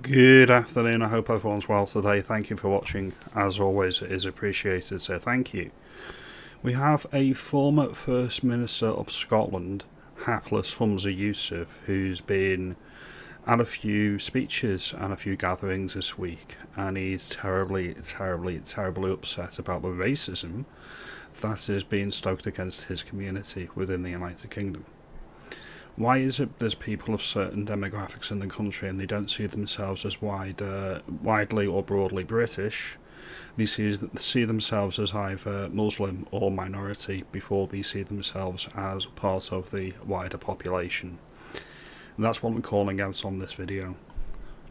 Good afternoon, I hope everyone's well today. Thank you for watching. As always, it is appreciated, so thank you. We have a former First Minister of Scotland, HAPLESS Humza, who's been at a few speeches and a few gatherings this week, and he's terribly upset about the racism that is being stoked against his community within the United Kingdom. Why is it there's people of certain demographics in the country and they don't see themselves as widely or broadly British? They see themselves as either Muslim or minority before they see themselves as part of the wider population. And that's what I'm calling out on this video.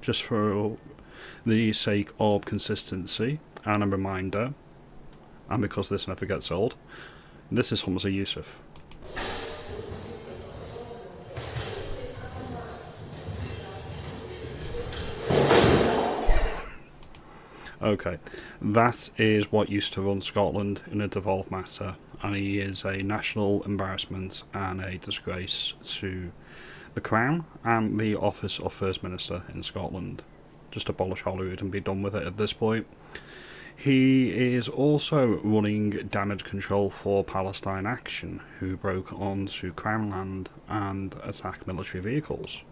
Just for the sake of consistency and a reminder, and because this never gets old, this is Humza. Okay, that is what used to run Scotland in a devolved matter, and he is a national embarrassment and a disgrace to the Crown and the office of First Minister in Scotland. Just abolish Holyrood and be done with it at this point. He is also running damage control for Palestine Action, who broke onto Crown land and attacked military vehicles.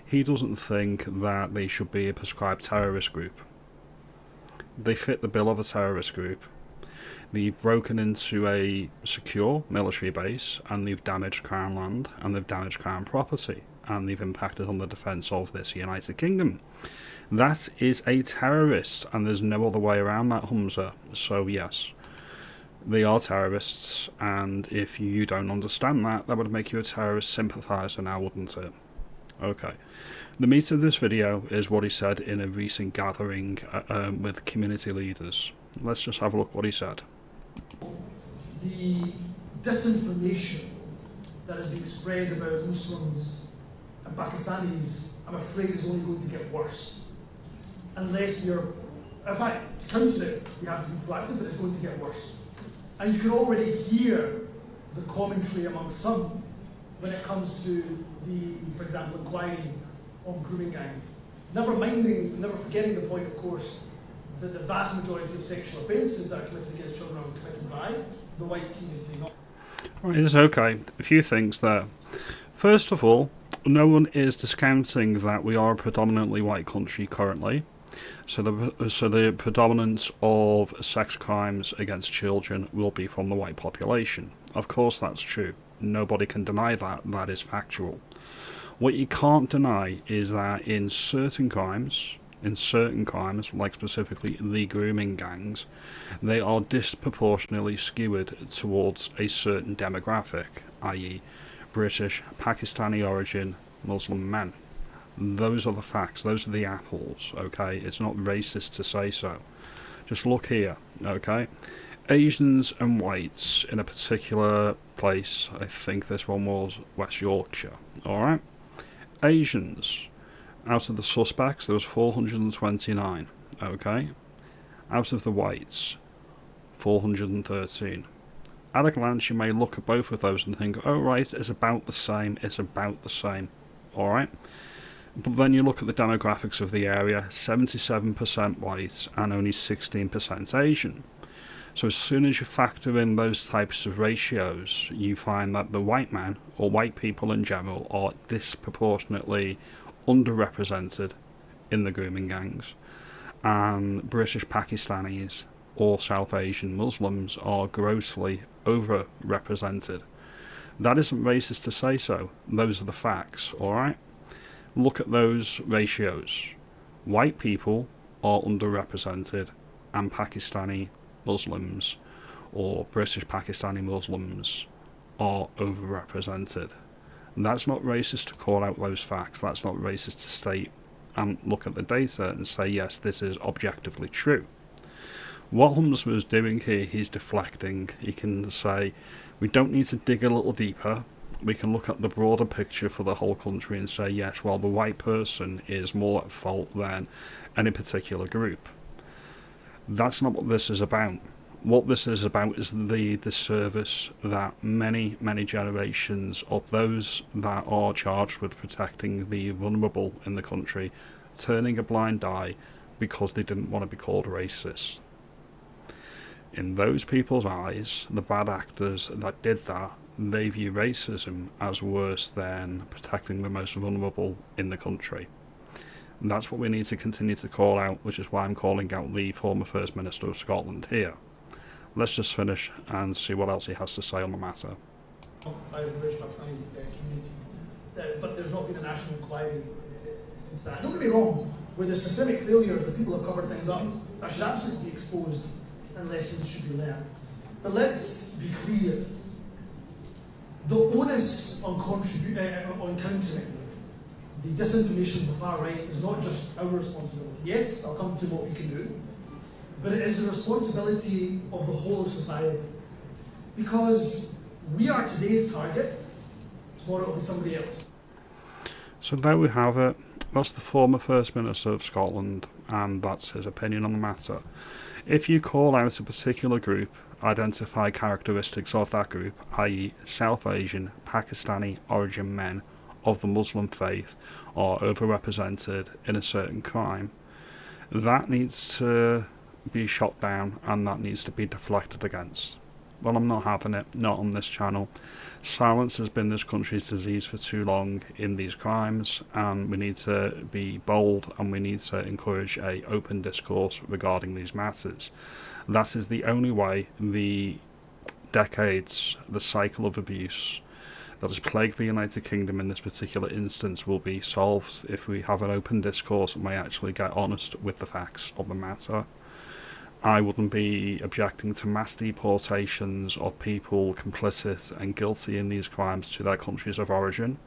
He doesn't think that they should be a prescribed terrorist group. They fit the bill of a terrorist group. They've broken into a secure military base and they've damaged Crown land and they've damaged Crown property and they've impacted on the defence of this United Kingdom. That is a terrorist and there's no other way around that, Humza. So yes, they are terrorists, and if you don't understand that, that would make you a terrorist sympathiser now, wouldn't it? Okay. The meat of this video is what he said in a recent gathering with community leaders. Let's just have a look what he said. The disinformation that is being spread about Muslims and Pakistanis, I'm afraid, is only going to get worse. Unless we are, in fact, to counter it, we have to be proactive, but it's going to get worse. And you can already hear the commentary among some when it comes to the, for example, inquiry on grooming gangs. Never forgetting the point, of course, that the vast majority of sexual offences that are committed against children are committed by the white community. Right, it's okay. A few things there. First of all, no one is discounting that we are a predominantly white country currently. So the predominance of sex crimes against children will be from the white population. Of course that's true. Nobody can deny that. That is factual. What you can't deny is that in certain crimes, like specifically the grooming gangs, they are disproportionately skewed towards a certain demographic, i.e. British, Pakistani origin, Muslim men. Those are the facts, those are the apples, okay? It's not racist to say so. Just look here, okay? Asians and whites in a particular place, I think this one was West Yorkshire, alright? Asians, out of the suspects, there was 429, okay? Out of the whites, 413. At a glance, you may look at both of those and think, oh right, it's about the same, alright? But then you look at the demographics of the area, 77% white and only 16% Asian. So as soon as you factor in those types of ratios, you find that the white men, or white people in general, are disproportionately underrepresented in the grooming gangs, and British Pakistanis or South Asian Muslims are grossly overrepresented. That isn't racist to say so, those are the facts, alright? Look at those ratios. White people are underrepresented and Pakistani Muslims or British Pakistani Muslims are overrepresented. And that's not racist to call out those facts, that's not racist to state and look at the data and say yes, this is objectively true. What Humza was doing here, he's deflecting. He can say we don't need to dig a little deeper, we can look at the broader picture for the whole country and say yes, well, the white person is more at fault than any particular group. That's not what this is about. What this is about is the disservice that many generations of those that are charged with protecting the vulnerable in the country turning a blind eye because they didn't want to be called racist. In those people's eyes, the bad actors that did that, they view racism as worse than protecting the most vulnerable in the country. And that's what we need to continue to call out, which is why I'm calling out the former First Minister of Scotland here. Let's just finish and see what else he has to say on the matter. By the British Pakistani community, but there's not been a national inquiry into that. Don't get me wrong, where there's systemic failures, the people have covered things up, that should absolutely be exposed and lessons should be learned. But let's be clear, the onus on countering the disinformation of the far right is not just our responsibility. Yes, I'll come to what we can do, but it is the responsibility of the whole of society. Because we are today's target, tomorrow it will be somebody else. So there we have it. That's the former First Minister of Scotland, and that's his opinion on the matter. If you call out a particular group, identify characteristics of that group, i.e. South Asian, Pakistani origin men of the Muslim faith are overrepresented in a certain crime, that needs to be shot down and that needs to be deflected against. Well, I'm not having it, not on this channel. Silence has been this country's disease for too long in these crimes, and we need to be bold and we need to encourage an open discourse regarding these matters. That is the only way the decades, the cycle of abuse that has plagued the United Kingdom in this particular instance will be solved, if we have an open discourse and we actually get honest with the facts of the matter. I wouldn't be objecting to mass deportations of people complicit and guilty in these crimes to their countries of origin.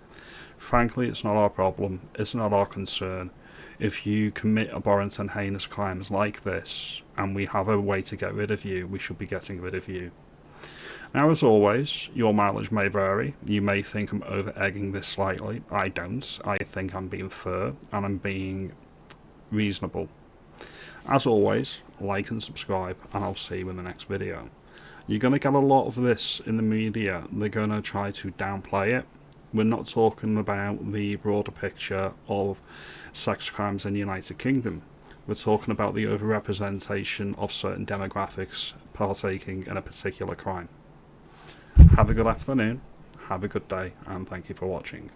Frankly, it's not our problem, it's not our concern. If you commit abhorrent and heinous crimes like this, and we have a way to get rid of you, we should be getting rid of you. Now, as always, your mileage may vary. You may think I'm over-egging this slightly. I don't. I think I'm being fair, and I'm being reasonable. As always, like and subscribe, and I'll see you in the next video. You're going to get a lot of this in the media. They're going to try to downplay it. We're not talking about the broader picture of sex crimes in the United Kingdom. We're talking about the overrepresentation of certain demographics partaking in a particular crime. Have a good afternoon, have a good day, and thank you for watching.